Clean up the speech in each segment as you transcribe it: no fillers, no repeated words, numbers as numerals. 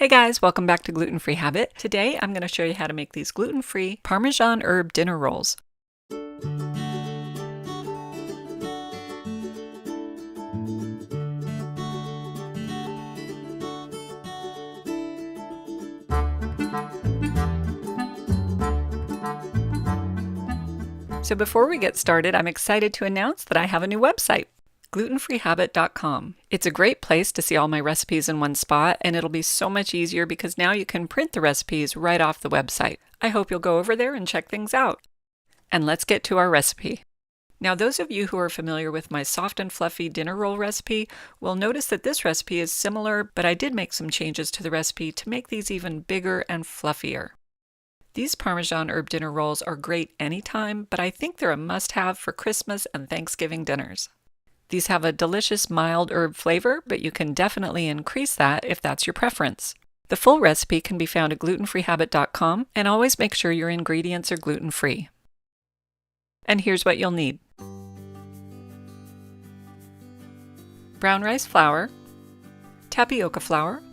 Hey guys, welcome back to Gluten Free Habit. Today I'm going to show you how to make these gluten-free Parmesan herb dinner rolls. So before we get started, I'm excited to announce that I have a new website, GlutenFreeHabit.com. It's a great place to see all my recipes in one spot, and it'll be so much easier because now you can print the recipes right off the website. I hope you'll go over there and check things out. And let's get to our recipe. Now, those of you who are familiar with my soft and fluffy dinner roll recipe will notice that this recipe is similar, but I did make some changes to the recipe to make these even bigger and fluffier. These Parmesan herb dinner rolls are great anytime, but I think they're a must-have for Christmas and Thanksgiving dinners. These have a delicious mild herb flavor, but you can definitely increase that if that's your preference. The full recipe can be found at glutenfreehabit.com, and always make sure your ingredients are gluten-free. And here's what you'll need. Brown rice flour, tapioca flour,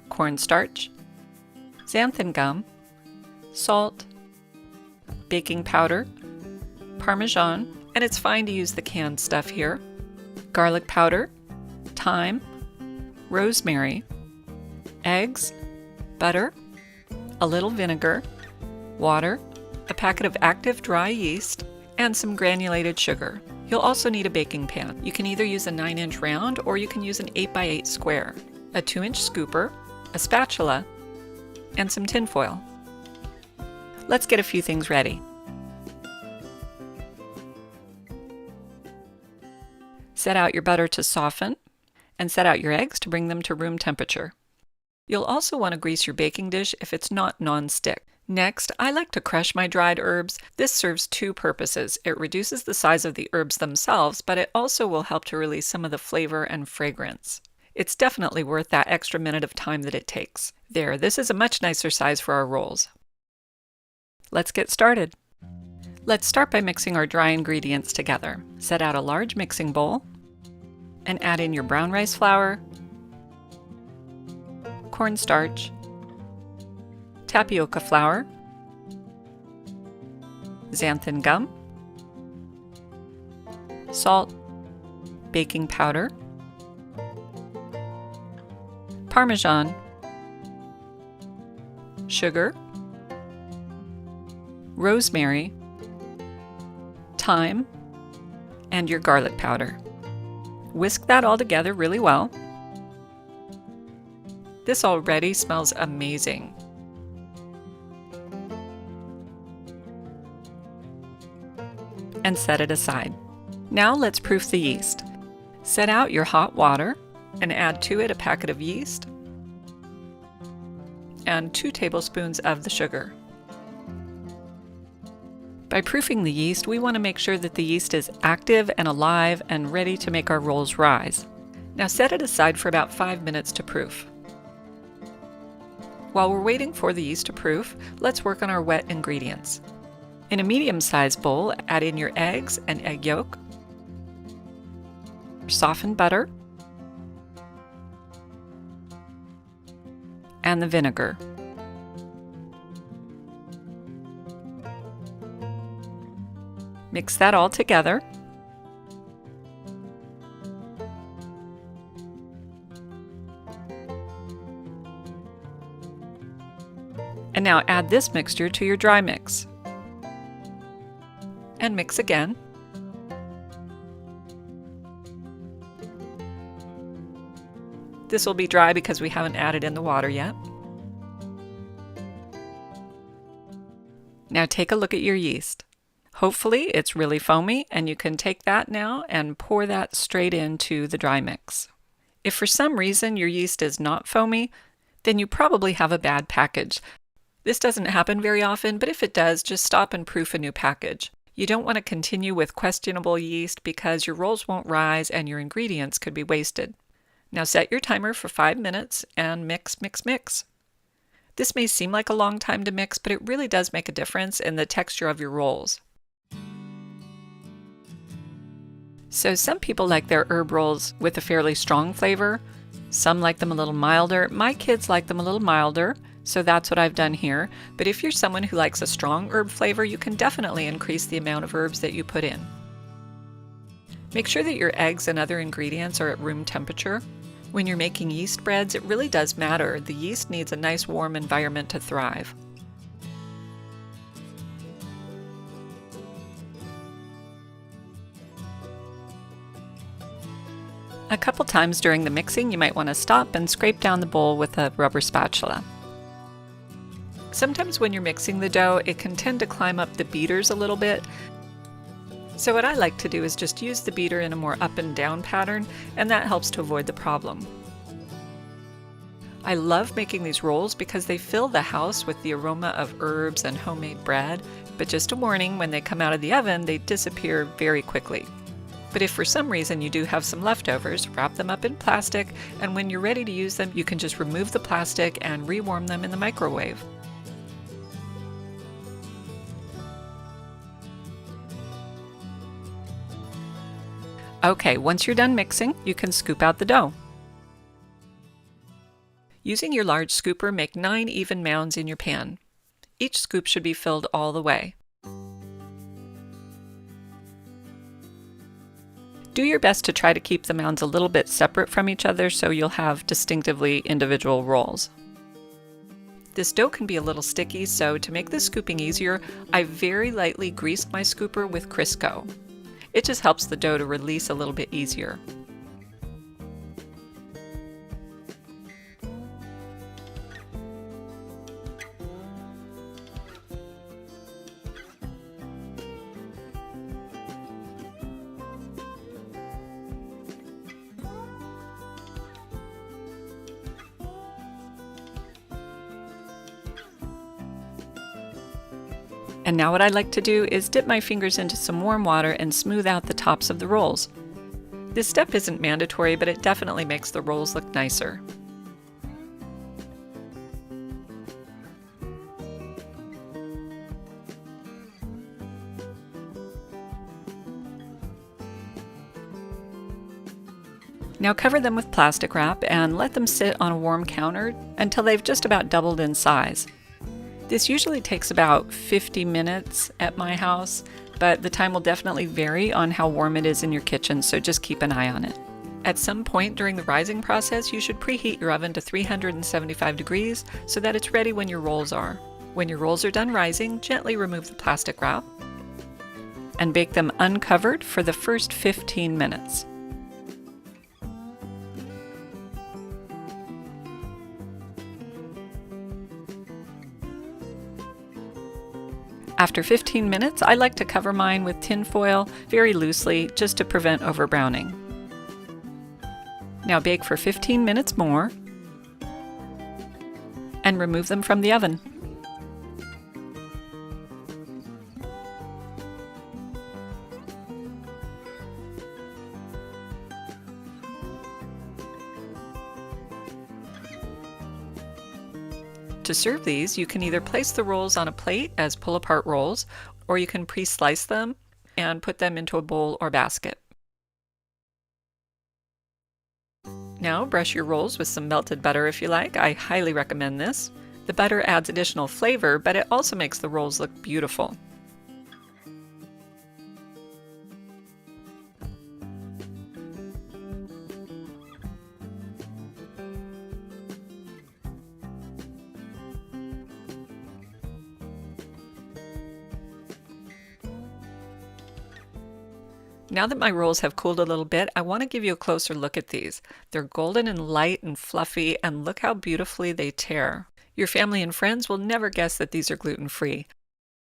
cornstarch, xanthan gum, salt, baking powder, Parmesan, and it's fine to use the canned stuff here, garlic powder, thyme, rosemary, eggs, butter, a little vinegar, water, a packet of active dry yeast, and some granulated sugar. You'll also need a baking pan. You can either use a 9-inch round or you can use an 8x8 square, a 2-inch scooper, a spatula, and some tin foil. Let's get a few things ready. Set out your butter to soften, and set out your eggs to bring them to room temperature. You'll also want to grease your baking dish if it's not non-stick. Next, I like to crush my dried herbs. This serves two purposes. It reduces the size of the herbs themselves, but it also will help to release some of the flavor and fragrance. It's definitely worth that extra minute of time that it takes. There, this is a much nicer size for our rolls. Let's get started. Let's start by mixing our dry ingredients together. Set out a large mixing bowl and add in your brown rice flour, cornstarch, tapioca flour, xanthan gum, salt, baking powder, Parmesan, sugar, rosemary, thyme, and your garlic powder. Whisk that all together really well. This already smells amazing. And set it aside. Now let's proof the yeast. Set out your hot water and add to it a packet of yeast and 2 tablespoons of the sugar. By proofing the yeast, we want to make sure that the yeast is active and alive and ready to make our rolls rise. Now set it aside for about 5 minutes to proof. While we're waiting for the yeast to proof, let's work on our wet ingredients. In a medium-sized bowl, add in your eggs and egg yolk, softened butter, and the vinegar. Mix that all together. And now add this mixture to your dry mix. And mix again. This will be dry because we haven't added in the water yet. Now take a look at your yeast. Hopefully it's really foamy, and you can take that now and pour that straight into the dry mix. If for some reason your yeast is not foamy, then you probably have a bad package. This doesn't happen very often, but if it does, just stop and proof a new package. You don't want to continue with questionable yeast because your rolls won't rise and your ingredients could be wasted. Now set your timer for 5 minutes and mix, mix, mix. This may seem like a long time to mix, but it really does make a difference in the texture of your rolls. So some people like their herb rolls with a fairly strong flavor. Some like them a little milder. My kids like them a little milder, so that's what I've done here. But if you're someone who likes a strong herb flavor, you can definitely increase the amount of herbs that you put in. Make sure that your eggs and other ingredients are at room temperature. When you're making yeast breads, it really does matter. The yeast needs a nice warm environment to thrive. A couple times during the mixing, you might want to stop and scrape down the bowl with a rubber spatula. Sometimes when you're mixing the dough, it can tend to climb up the beaters a little bit. So what I like to do is just use the beater in a more up and down pattern, and that helps to avoid the problem. I love making these rolls because they fill the house with the aroma of herbs and homemade bread, but just a warning, when they come out of the oven, they disappear very quickly. But if for some reason you do have some leftovers, wrap them up in plastic, and when you're ready to use them, you can just remove the plastic and rewarm them in the microwave. Okay, once you're done mixing, you can scoop out the dough. Using your large scooper, make 9 even mounds in your pan. Each scoop should be filled all the way. Do your best to try to keep the mounds a little bit separate from each other so you'll have distinctively individual rolls. This dough can be a little sticky, so to make this scooping easier, I very lightly greased my scooper with Crisco. It just helps the dough to release a little bit easier. And now what I like to do is dip my fingers into some warm water and smooth out the tops of the rolls. This step isn't mandatory, but it definitely makes the rolls look nicer. Now cover them with plastic wrap and let them sit on a warm counter until they've just about doubled in size. This usually takes about 50 minutes at my house, but the time will definitely vary on how warm it is in your kitchen, so just keep an eye on it. At some point during the rising process, you should preheat your oven to 375 degrees so that it's ready when your rolls are. When your rolls are done rising, gently remove the plastic wrap and bake them uncovered for the first 15 minutes. After 15 minutes, I like to cover mine with tin foil very loosely just to prevent overbrowning. Now bake for 15 minutes more and remove them from the oven. To serve these, you can either place the rolls on a plate as pull-apart rolls, or you can pre-slice them and put them into a bowl or basket. Now brush your rolls with some melted butter if you like. I highly recommend this. The butter adds additional flavor, but it also makes the rolls look beautiful. Now that my rolls have cooled a little bit, I want to give you a closer look at these. They're golden and light and fluffy, and look how beautifully they tear. Your family and friends will never guess that these are gluten-free.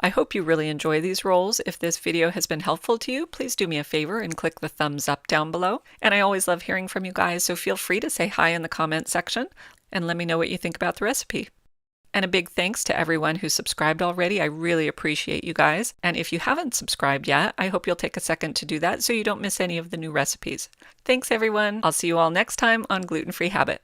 I hope you really enjoy these rolls. If this video has been helpful to you, please do me a favor and click the thumbs up down below. And I always love hearing from you guys, so feel free to say hi in the comment section and let me know what you think about the recipe. And a big thanks to everyone who subscribed already. I really appreciate you guys. And if you haven't subscribed yet, I hope you'll take a second to do that so you don't miss any of the new recipes. Thanks everyone. I'll see you all next time on Gluten Free Habit.